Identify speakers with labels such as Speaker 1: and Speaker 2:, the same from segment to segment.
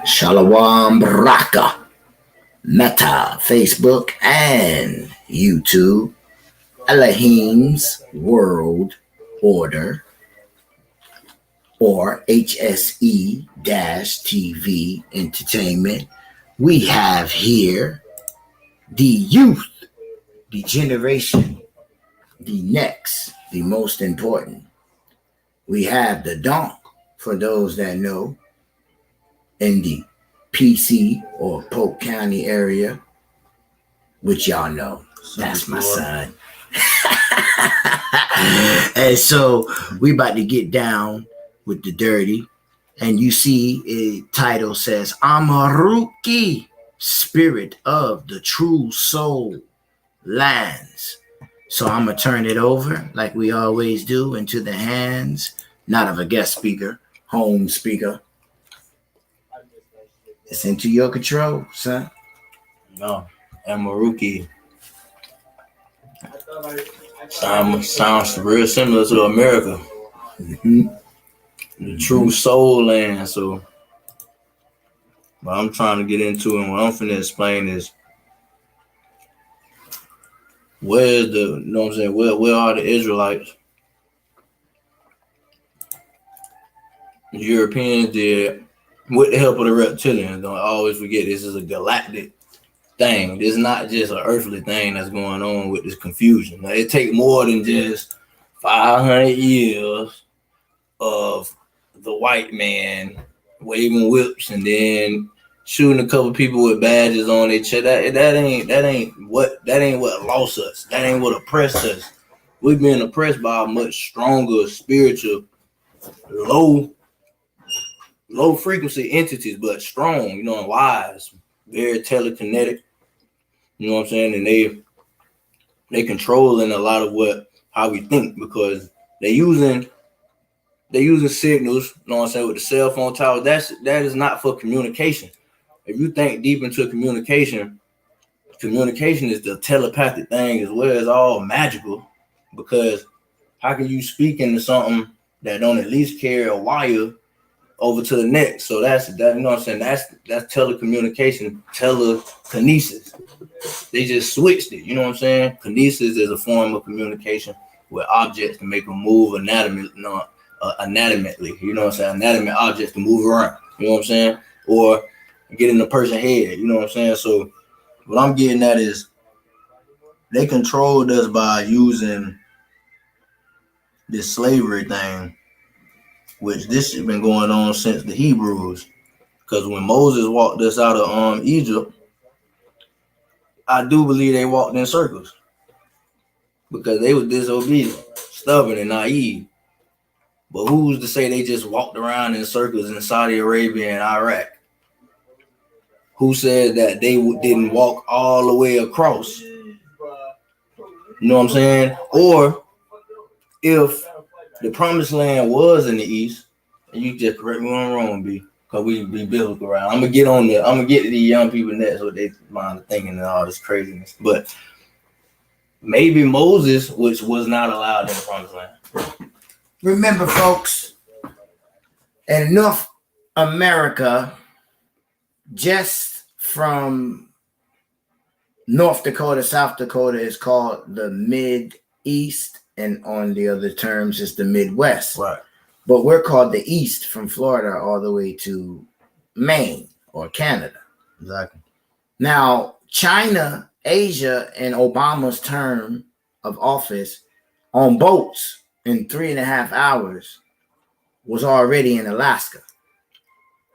Speaker 1: Shalom Baraka, Meta, Facebook, and YouTube. Elohim's World Order, or HSE-TV Entertainment. We have here the youth, the generation, the next, the most important. We have the donk, for those that know, in the PC or Polk County area, which y'all know. That's my son. And so we about to get down with the dirty. And you see a title says Am-Eru-Kh, Spirit of the True Soul Lands. So I'm going to turn it over, like we always do, into the hands, not of a guest speaker, home speaker. It's into your control, son.
Speaker 2: No, Am-Eru-Kh. Sounds real similar to America.
Speaker 1: Mm-hmm.
Speaker 2: The true soul land. So what I'm trying to get into and what I'm finna explain is where's the, you know what I'm saying, where are the Israelites? The Europeans did with the help of the reptilians. Don't always forget this is a galactic thing. This is not just an earthly thing that's going on with this confusion. Now, it takes more than just 500 years of the white man waving whips and then shooting a couple people with badges on their chest. That ain't what lost us. That ain't what oppressed us. We've been oppressed by a much stronger spiritual, low frequency entities, but strong, you know, and wise, very telekinetic. You know what I'm saying? And they controlling a lot of how we think, because they're using signals, you know what I'm saying, with the cell phone tower. That is not for communication. If you think deep into communication is the telepathic thing as well as all magical, because how can you speak into something that don't at least carry a wire over to the next? So that, you know what I'm saying, that's telecommunication, telekinesis. They just switched it, you know what I'm saying? Kinesis is a form of communication with objects to make them move anatomically, you know what I'm saying? Anatomic objects to move around, you know what I'm saying? Or get in the person's head, you know what I'm saying? So what I'm getting at is they controlled us by using this slavery thing, which this has been going on since the Hebrews. Because when Moses walked us out of Egypt, I do believe they walked in circles because they were disobedient, stubborn, and naive. But who's to say they just walked around in circles in Saudi Arabia and Iraq? Who said that they didn't walk all the way across? You know what I'm saying? Or if the promised land was in the east, and you just correct me when I'm wrong, B, because we be biblical around. I'm gonna get to these young people next, what they mind thinking and all this craziness. But maybe Moses, which was not allowed in the promised land.
Speaker 1: Remember, folks, in North America, just from North Dakota, South Dakota is called the Mid-East, and on the other terms, it's the Midwest.
Speaker 2: Right.
Speaker 1: But we're called the East from Florida all the way to Maine or Canada.
Speaker 2: Exactly.
Speaker 1: Now, China, Asia, in Obama's term of office, on boats in 3.5 hours, was already in Alaska.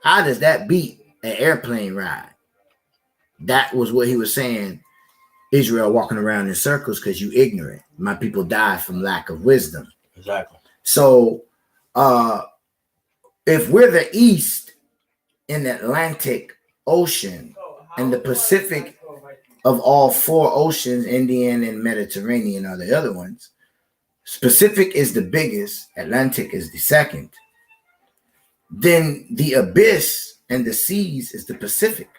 Speaker 1: How does that beat an airplane ride? That was what he was saying. Israel walking around in circles because you ignorant. My people die from lack of wisdom.
Speaker 2: Exactly.
Speaker 1: So if we're the East in the Atlantic Ocean and the Pacific of all 4 oceans, Indian and Mediterranean are the other ones, Pacific is the biggest, Atlantic is the second, then the abyss and the seas is the Pacific.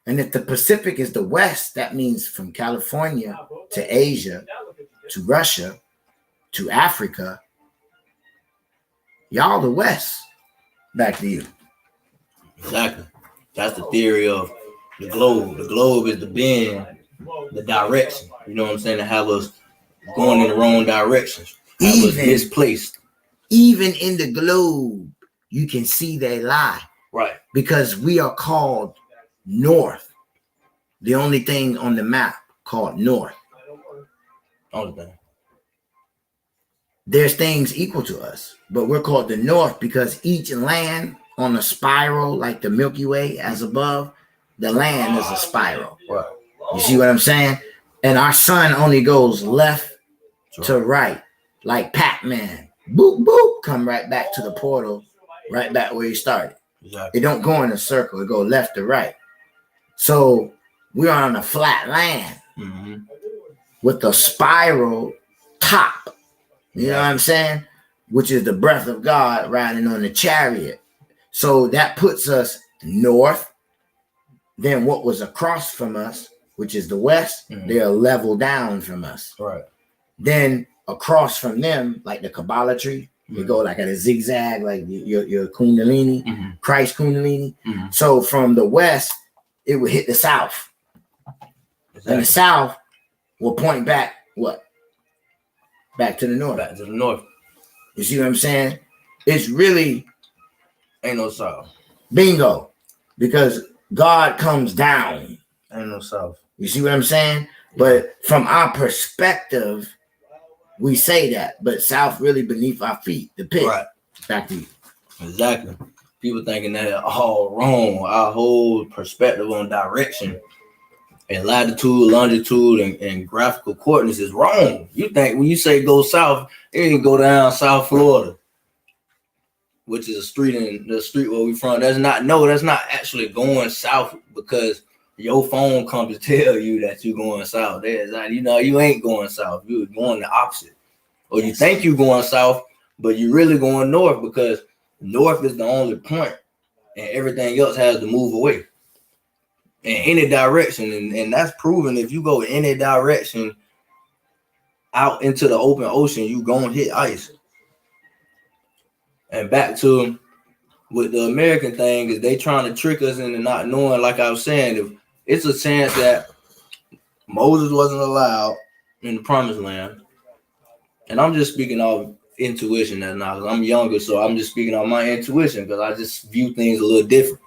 Speaker 1: And if the Pacific is the West, that means from California to Asia, to Russia, to Africa, y'all the West. Back to you.
Speaker 2: Exactly. That's the theory of the globe. The globe is the bend, the direction. You know what I'm saying? To have us going in the wrong directions. Have us misplaced.
Speaker 1: Even in the globe, you can see they lie.
Speaker 2: Right.
Speaker 1: Because we are called north. The only thing on the map called north.
Speaker 2: Only thing.
Speaker 1: There's things equal to us, but we're called the north because each land on a spiral, like the Milky Way as above, the land is a spiral.
Speaker 2: Right.
Speaker 1: You see what I'm saying? And our sun only goes left to right, like Pac-Man. Boop, boop, come right back to the portal, right back where you started.
Speaker 2: Exactly.
Speaker 1: It don't go in a circle. It go left to right. So we're on a flat land with a spiral top. You know what I'm saying? Which is the breath of God riding on the chariot. So that puts us north. Then what was across from us, which is the west, they're level down from us.
Speaker 2: Right.
Speaker 1: Then across from them, like the Kabbalah tree, you go like at a zigzag, like your Kundalini, Christ Kundalini. So from the west, it would hit the south. Exactly. And the south will point back what? Back to the north.
Speaker 2: Back to the north.
Speaker 1: You see what I'm saying? It's really
Speaker 2: ain't no south.
Speaker 1: Bingo. Because God comes down.
Speaker 2: Ain't no south.
Speaker 1: You see what I'm saying? But from our perspective, we say that. But south really beneath our feet. The pit.
Speaker 2: Right.
Speaker 1: Back to you.
Speaker 2: Exactly. People thinking that all wrong. Our whole perspective on direction and latitude, longitude, and graphical coordinates is wrong. You think when you say go south, it ain't go down South Florida, which is a street in the street where we from. That's not actually going south because your phone comes to tell you that you're going south. You ain't going south. You're going the opposite. Or you think you're going south, but you're really going north because north is the only point and everything else has to move away. In any direction, and that's proven. If you go any direction out into the open ocean, you gonna hit ice. And back to with the American thing is they trying to trick us into not knowing. Like I was saying, if it's a chance that Moses wasn't allowed in the Promised Land, and I'm just speaking of intuition now because I'm younger, so I'm just speaking on my intuition because I just view things a little different.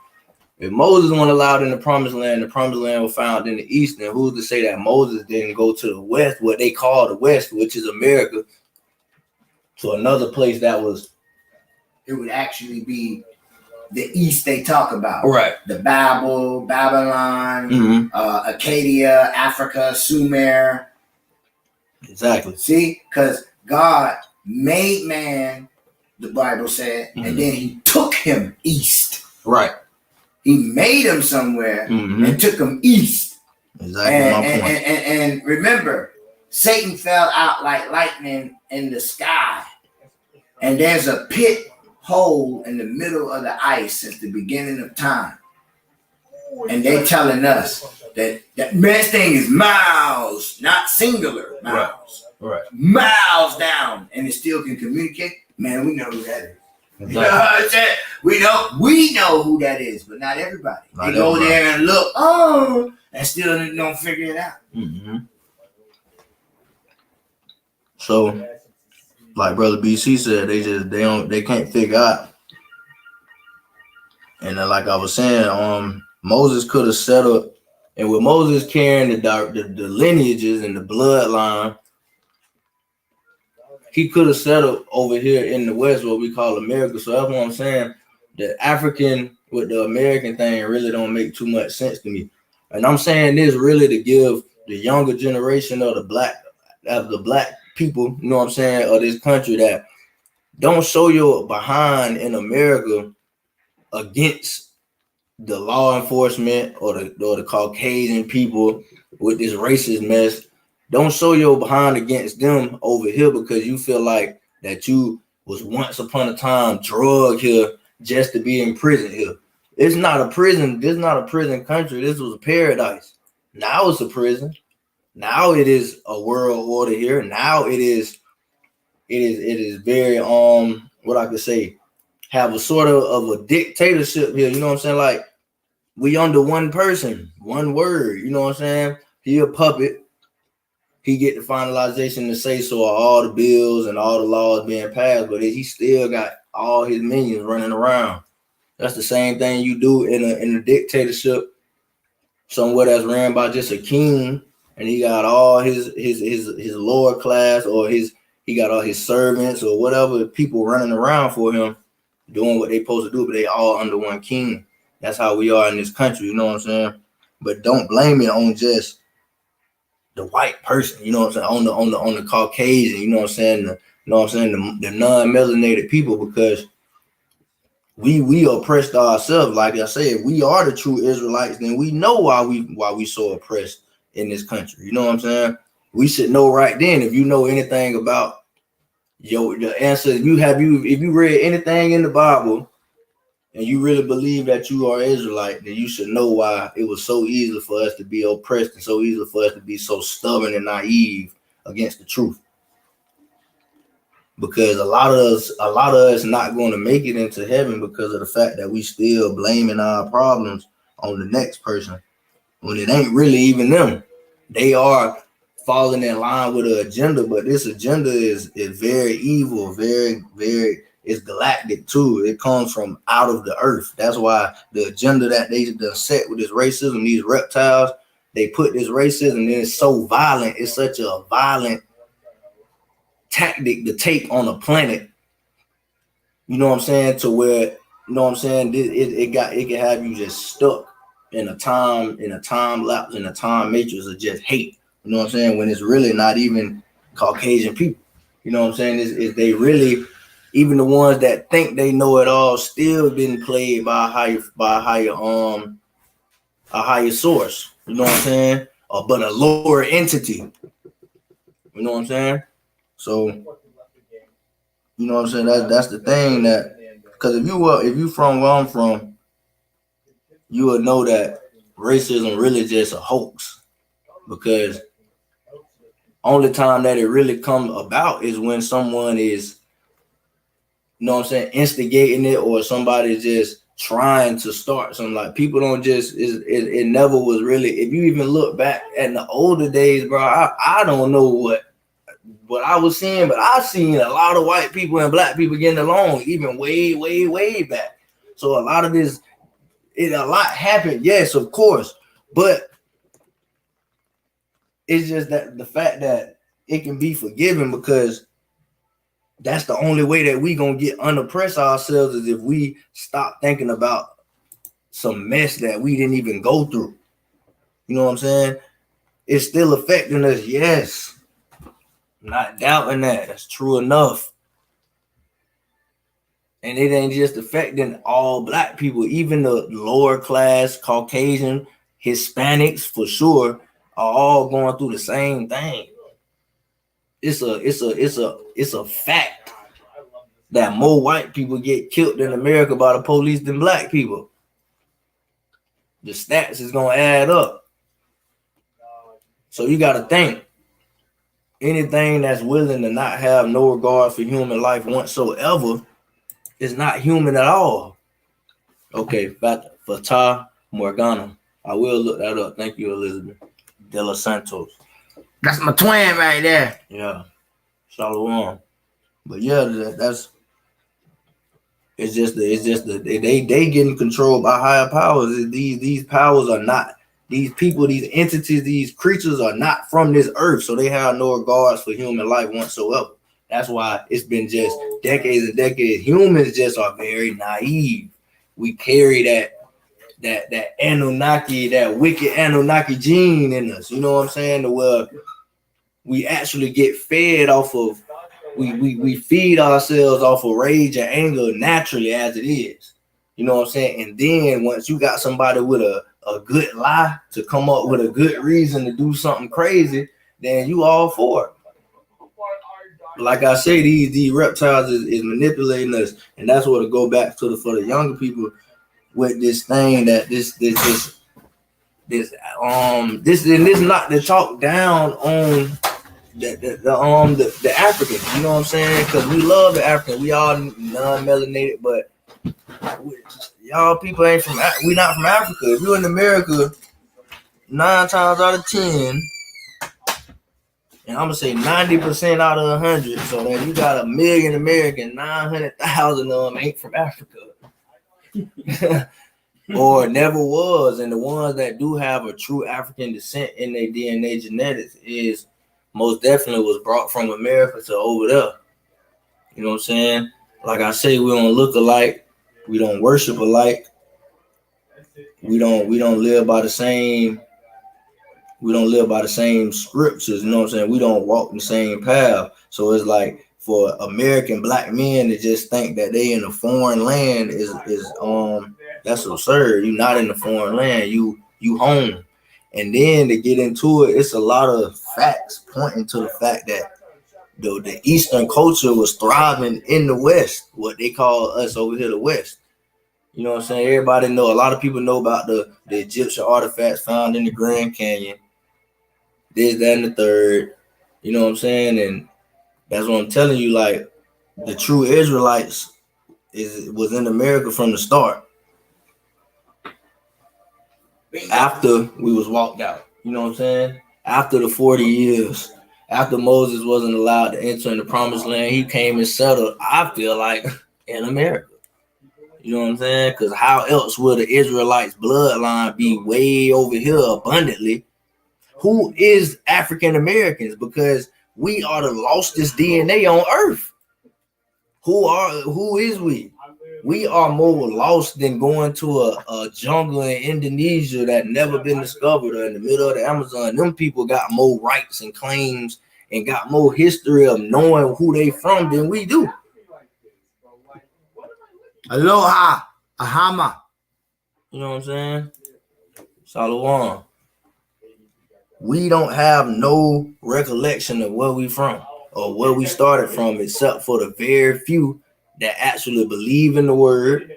Speaker 2: If Moses wasn't allowed in the Promised Land was found in the East, then who's to say that Moses didn't go to the West, what they call the West, which is America, to another place that was...
Speaker 1: It would actually be the East they talk about.
Speaker 2: Right.
Speaker 1: The Babylon, Acadia, Africa, Sumer.
Speaker 2: Exactly.
Speaker 1: See? Because God made man, the Bible said, and then he took him east.
Speaker 2: Right.
Speaker 1: He made him somewhere and took him east.
Speaker 2: Exactly.
Speaker 1: And remember, Satan fell out like lightning in the sky. And there's a pit hole in the middle of the ice since the beginning of time. And they telling us that this thing is miles, not singular miles.
Speaker 2: Right.
Speaker 1: Miles down. And it still can communicate. Man, we know who that is.
Speaker 2: Exactly.
Speaker 1: You know what I'm saying? We know who that is, but not everybody. They go there and look, and still don't figure it out.
Speaker 2: So, like Brother BC said, they can't figure out. And then, like I was saying, Moses could have settled, and with Moses carrying the lineages and the bloodline, he could have settled over here in the West, what we call America. So that's what I'm saying. The African with the American thing really don't make too much sense to me. And I'm saying this really to give the younger generation of the black people, you know what I'm saying, of this country that don't show your behind in America against the law enforcement or the Caucasian people with this racist mess. Don't show your behind against them over here because you feel like that you was once upon a time drugged here just to be in prison here. It's not a prison. This is not a prison country. This was a paradise. Now it's a prison. Now it is a world order here. Now it is very what I could say, have a sort of a dictatorship here. You know what I'm saying? Like, we under one person, one word. You know what I'm saying? He a puppet. He get the finalization to say so of all the bills and all the laws being passed, but he still got all his minions running around. That's the same thing you do in a dictatorship, somewhere that's ran by just a king, and he got all his lower class, or he got all his servants or whatever people running around for him, doing what they supposed to do, but they all under one king. That's how we are in this country, you know what I'm saying? But don't blame it on just the white person, you know what I'm saying, on the Caucasian, you know what I'm saying, the non-melanated people, because we oppressed ourselves. Like I said, if we are the true Israelites, then we know why we so oppressed in this country. You know what I'm saying? We should know right then. If you know anything about the answer, if you read anything in the Bible and you really believe that you are Israelite, then you should know why it was so easy for us to be oppressed and so easy for us to be so stubborn and naive against the truth. Because a lot of us not going to make it into heaven because of the fact that we still blaming our problems on the next person when it ain't really even them. They are falling in line with an agenda, but this agenda is very evil, very, very, it's galactic too. It comes from out of the earth. That's why the agenda that they done set with this racism, these reptiles, they put this racism, and it's so violent. It's such a violent tactic to take on a planet, you know what I'm saying, to where, you know what I'm saying, it can have you just stuck in a time lapse, in a time matrix of just hate, you know what I'm saying, when it's really not even Caucasian people, you know what I'm saying, is they really, even the ones that think they know it all, still been played by a higher source, you know what I'm saying, but a lower entity, you know what I'm saying. So, you know what I'm saying? That's the thing, that because if you from where I'm from, you would know that racism really just a hoax, because only time that it really comes about is when someone is, you know what I'm saying, instigating it, or somebody just trying to start something. Like, people don't just, it never was really, if you even look back at the older days, bro, I don't know what I was seeing, but I've seen a lot of white people and black people getting along, even way, way, way back. So a lot of this, a lot happened, yes, of course, but it's just that the fact that it can be forgiven, because that's the only way that we gonna get unoppressed ourselves, is if we stop thinking about some mess that we didn't even go through. You know what I'm saying? It's still affecting us, yes. Not doubting that. That's true enough. And it ain't just affecting all black people, even the lower class, Caucasian, Hispanics for sure, are all going through the same thing. It's a fact that more white people get killed in America by the police than black people. The stats is gonna add up. So you gotta think. Anything that's willing to not have no regard for human life whatsoever is not human at all. Okay, Fata Morgana. I will look that up. Thank you, Elizabeth. De Los Santos.
Speaker 1: That's my twin right there.
Speaker 2: Yeah. Shalom. But yeah, it's just they getting controlled by higher powers. These powers are not, these people, these entities, these creatures are not from this earth, so they have no regards for human life whatsoever. That's why it's been just decades and decades. Humans just are very naive. We carry that Anunnaki, that wicked Anunnaki gene in us. You know what I'm saying? Where we actually get fed off of, we feed ourselves off of rage and anger naturally as it is. You know what I'm saying? And then once you got somebody with a good lie to come up with a good reason to do something crazy, then you all for it. Like I say, these reptiles is manipulating us, and that's what to go back to for the younger people with this thing, that this not to talk down on the Africans, you know what I'm saying? Because we love the Africans, we all non-melanated, but Y'all people ain't from. We not from Africa. If you're in America, 9 times out of 10, and I'm gonna say 90% out of 100, so that you got 1 million Americans, 900,000 of them ain't from Africa, or never was. And the ones that do have a true African descent in their DNA genetics is most definitely was brought from America to over there. You know what I'm saying? Like I say, we don't look alike, we don't worship alike, we don't live by the same. We don't live by the same scriptures, you know what I'm saying? We don't walk the same path. So it's like for American black men to just think that they in a foreign land is that's absurd. You're not in a foreign land, you home. And then to get into it, it's a lot of facts pointing to the fact that the Eastern culture was thriving in the West, what they call us over here the West. You know what I'm saying? Everybody know, a lot of people know about the Egyptian artifacts found in the Grand Canyon. This, that, and the third. You know what I'm saying? And that's what I'm telling you. Like, the true Israelites was in America from the start. After we was walked out. You know what I'm saying? After the 40 years. After Moses wasn't allowed to enter in the promised land, he came and settled, I feel like, in America. You know what I'm saying? Because how else would the Israelites' bloodline be way over here abundantly? Who is African Americans? Because we are the lostest DNA on earth. Who is we? We are more lost than going to a jungle in Indonesia that never been discovered, or in the middle of the Amazon. Them people got more rights and claims and got more history of knowing who they from than we do.
Speaker 1: Aloha, Ahama.
Speaker 2: You know what I'm saying? Shalom. We don't have no recollection of where we from or where we started from, except for the very few that actually believe in the word,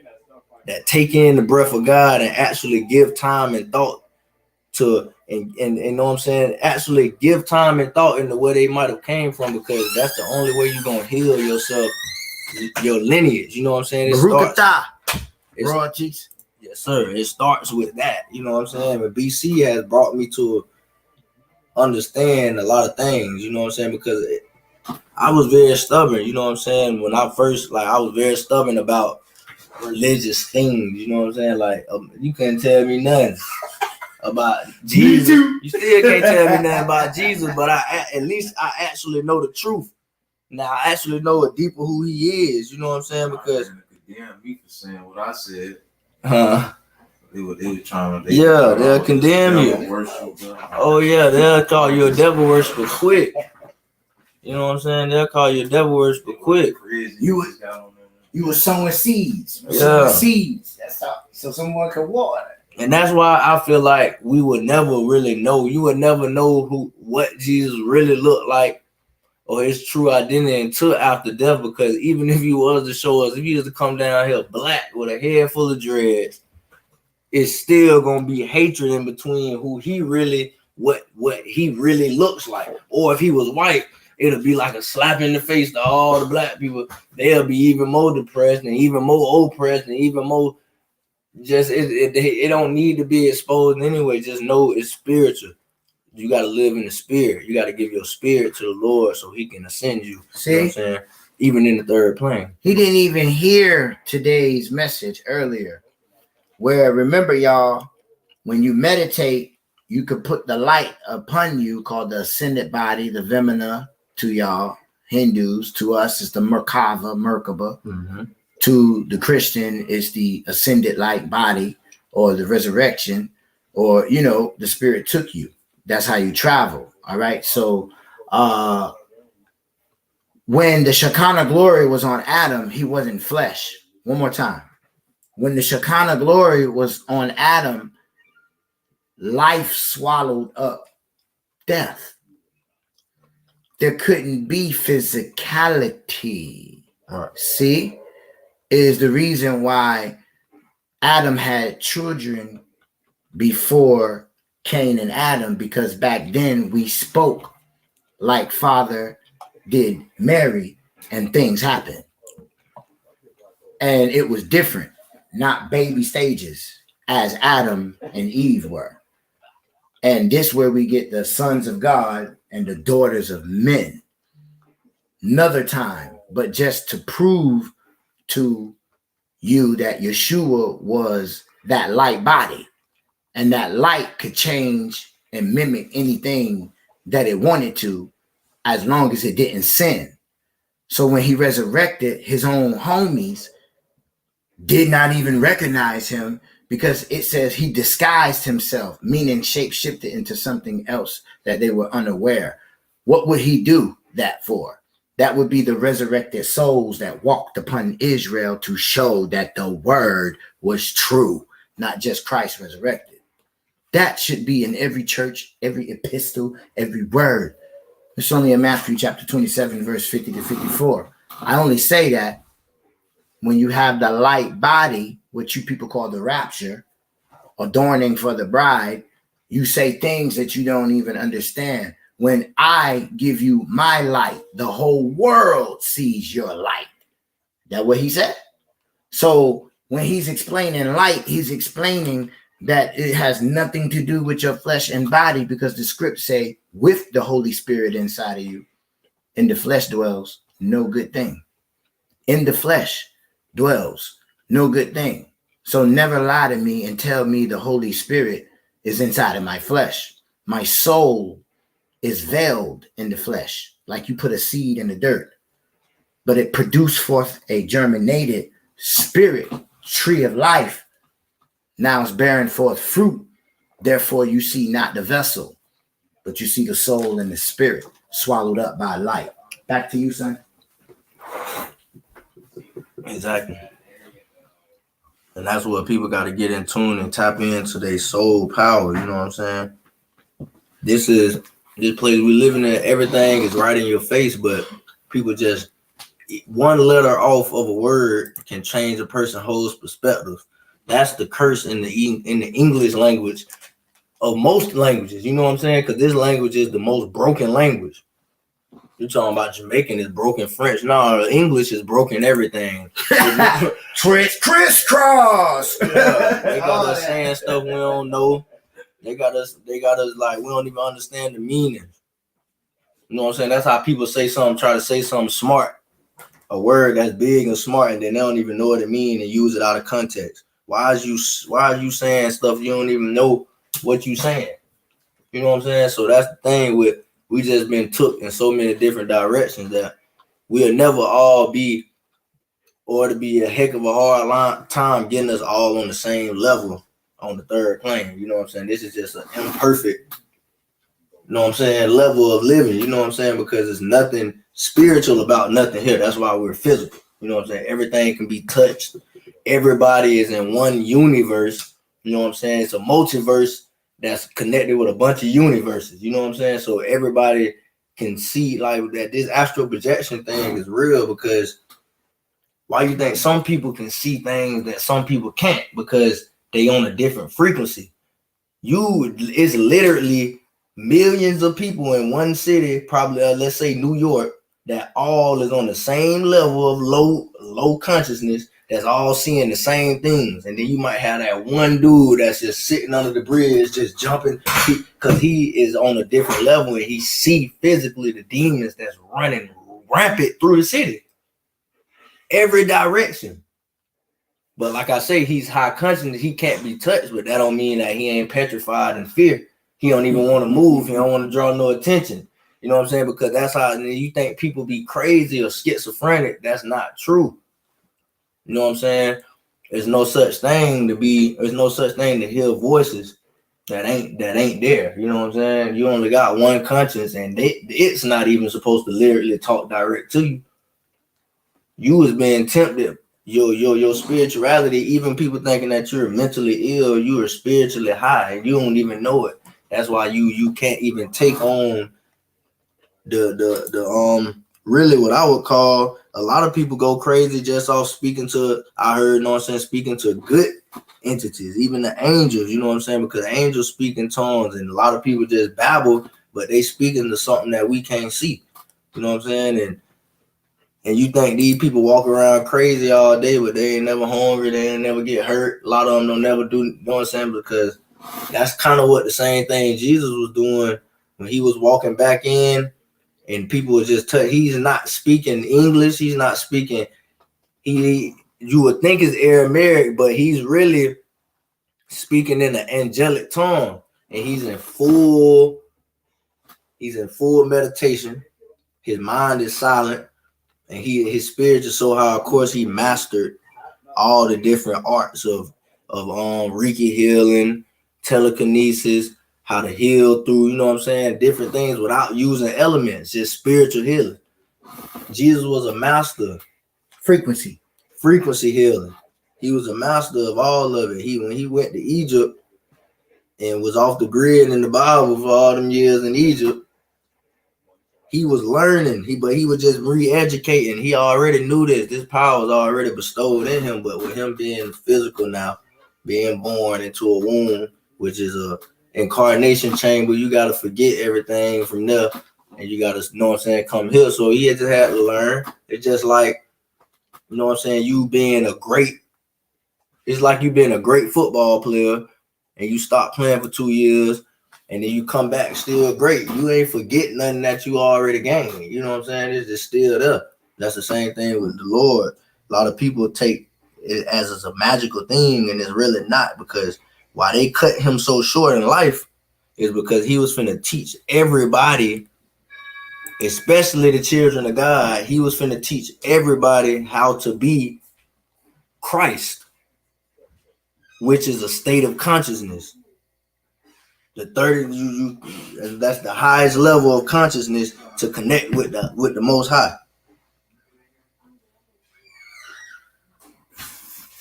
Speaker 2: that take in the breath of God and actually give time and thought to, and you know what I'm saying, actually give time and thought into where they might have came from, because that's the only way you're going to heal yourself, your lineage. You know what I'm saying? Yes, sir. It starts with that. You know what I'm saying? But BC has brought me to understand a lot of things, you know what I'm saying? Because I was very stubborn, you know what I'm saying? When I first, I was very stubborn about religious things, you know what I'm saying? Like, you couldn't tell me nothing about Jesus. You still can't tell me nothing about Jesus, but at least I actually know the truth. Now I actually know a deeper who he is, you know what I'm saying? Because
Speaker 3: condemn me for saying what I said. They were trying to.
Speaker 2: They'll condemn you. Oh yeah, they'll call you a devil worshiper quick. You know what I'm saying? They'll call you a devil worshiper quick.
Speaker 1: You were sowing seeds. That's all. So someone could water.
Speaker 2: And that's why I feel like we would never really know. You would never know what Jesus really looked like or his true identity until after death. Because even if he was to show us, if he was to come down here black with a head full of dreads, it's still gonna be hatred in between who he really, what he really looks like. Or if he was white, it'll be like a slap in the face to all the black people. They'll be even more depressed and even more oppressed and even more. Just it don't need to be exposed anyway. Just know it's spiritual. You got to live in the spirit. You got to give your spirit to the Lord so he can ascend you.
Speaker 1: See?
Speaker 2: You know what I'm saying? Even in the third plane.
Speaker 1: He didn't even hear today's message earlier. Where, remember, y'all, when you meditate, you could put the light upon you called the ascended body, the Vimana, to y'all Hindus. To us, it's the Merkaba.
Speaker 2: Mm-hmm.
Speaker 1: To the Christian, it's the ascended light body or the resurrection, or, the spirit took you. That's how you travel. All right. So when the Shekinah glory was on Adam, he wasn't flesh. One more time. When the Shekinah glory was on Adam, life swallowed up death. There couldn't be physicality. See, is the reason why Adam had children before Cain and Adam, because back then we spoke like Father did Mary, and things happened. And it was different, not baby stages, as Adam and Eve were. And this where we get the sons of God and the daughters of men. Another time, but just to prove to you that Yeshua was that light body, and that light could change and mimic anything that it wanted to, as long as it didn't sin. So when he resurrected, his own homies did not even recognize him, because it says he disguised himself, meaning shape-shifted into something else that they were unaware. What would he do that for? That would be the resurrected souls that walked upon Israel to show that the word was true, not just Christ resurrected. That should be in every church, every epistle, every word. It's only in Matthew chapter 27, verse 50 to 54. I only say that when you have the light body, which you people call the rapture, adorning for the bride, you say things that you don't even understand. When I give you my light, the whole world sees your light. That's what he said. So when he's explaining light, he's explaining that it has nothing to do with your flesh and body, because the scripts say with the Holy Spirit inside of you, in the flesh dwells no good thing. In the flesh dwells no good thing. So never lie to me and tell me the Holy Spirit is inside of my flesh. My soul is veiled in the flesh, like you put a seed in the dirt, but it produced forth a germinated spirit tree of life. Now it's bearing forth fruit. Therefore you see not the vessel, but you see the soul and the spirit swallowed up by light. Back to you, son.
Speaker 2: Exactly. And that's what people got to get in tune and tap into their soul power. You know what I'm saying? This place we live in, everything is right in your face, but people just, one letter off of a word can change a person's whole perspective. That's the curse in the English language of most languages. You know what I'm saying? Because this language is the most broken language. You're talking about Jamaican is broken French. No, English is broken everything.
Speaker 1: Crisscross.
Speaker 2: Yeah, they got us saying stuff we don't know. They got us like we don't even understand the meaning. You know what I'm saying? That's how people say something, try to say something smart, a word that's big and smart, and then they don't even know what it means and use it out of context. Why are you saying stuff you don't even know what you saying? You know what I'm saying? So that's the thing with, we just been took in so many different directions that we'll never all be, or to be a heck of a hard time getting us all on the same level on the third plane. You know what I'm saying? This is just an imperfect, you know what I'm saying, level of living. You know what I'm saying? Because there's nothing spiritual about nothing here. That's why we're physical. You know what I'm saying? Everything can be touched. Everybody is in one universe. You know what I'm saying? It's a multiverse that's connected with a bunch of universes. You know what I'm saying? So everybody can see like that this astral projection thing is real, because why you think some people can see things that some people can't? Because they on a different frequency. It's literally millions of people in one city, probably let's say New York, that all is on the same level of low consciousness, that's all seeing the same things. And then you might have that one dude that's just sitting under the bridge, just jumping, because he is on a different level and he see physically the demons that's running rampant through the city, every direction. But like I say, he's high consciousness, he can't be touched, but that don't mean that he ain't petrified in fear. He don't even want to move. He don't want to draw no attention. You know what I'm saying? Because that's how you think people be crazy or schizophrenic. That's not true. You know what I'm saying? There's no such thing to hear voices that ain't there. You know what I'm saying? You only got one conscience, and it's not even supposed to literally talk direct to you. You was being tempted. Your spirituality, even people thinking that you're mentally ill, you are spiritually high, and you don't even know it. That's why you can't even take on the really what I would call, a lot of people go crazy just off speaking to, I heard, you know what I'm saying, speaking to good entities, even the angels, you know what I'm saying, because angels speak in tongues, and a lot of people just babble, but they speaking to something that we can't see, you know what I'm saying. And And you think these people walk around crazy all day, but they ain't never hungry, they ain't never get hurt. A lot of them don't never do, you know what I'm saying? Because that's kind of what the same thing Jesus was doing when he was walking back in, and people was just he's not speaking English, he's not speaking, you would think it's Aramaic, but he's really speaking in an angelic tongue, and he's in full meditation. His mind is silent, and his spirit is so high. Of course, he mastered all the different arts of Reiki healing, telekinesis, how to heal through, you know what I'm saying, different things without using elements, just spiritual healing. Jesus was a master. Frequency healing. He was a master of all of it. When he went to Egypt and was off the grid in the Bible for all them years in Egypt, he was learning. But he was just re-educating. He already knew this power was already bestowed in him. But with him being physical now, being born into a womb, which is a incarnation chamber, you got to forget everything from there, and you got to, you know what I'm saying, come here. So he just had to learn. It's just like, you know what I'm saying, it's like you being a great football player and you stop playing for 2 years and then you come back still great. You ain't forget nothing that you already gained. You know what I'm saying? It's just still there. That's the same thing with the Lord. A lot of people take it as a magical thing, and it's really not, because why they cut him so short in life is because he was finna teach everybody, especially the children of God. He was finna teach everybody how to be Christ, which is a state of consciousness. That's the highest level of consciousness to connect with the Most High.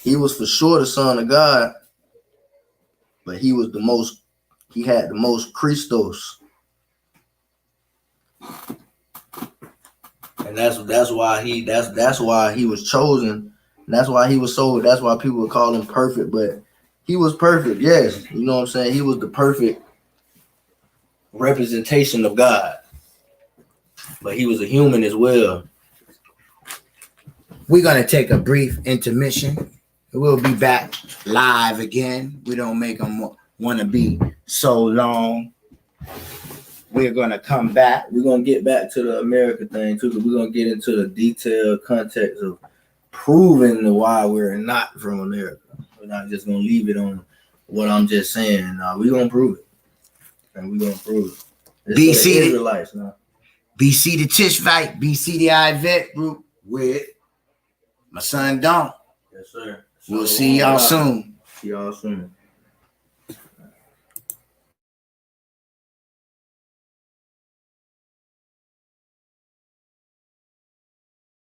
Speaker 2: He was for sure the Son of God, but he had the most Christos. And that's why he was chosen. That's why people would call him perfect, but he was perfect, yes. You know what I'm saying? He was the perfect representation of God. But he was a human as well.
Speaker 1: We're going to take a brief intermission. We'll be back live again. We don't make them want to be so long. We're going to come back.
Speaker 2: We're going to get back to the America thing too, because we're going to get into the detailed context of proving why we're not from America. We're not just going to leave it on what I'm just saying. We're going to prove it. And we're going to prove it.
Speaker 1: BC
Speaker 2: Israelites now.
Speaker 1: BC the Tishvite, BC the Ivet group with my son Don.
Speaker 2: Yes, sir.
Speaker 1: We'll see y'all soon.
Speaker 2: See y'all soon.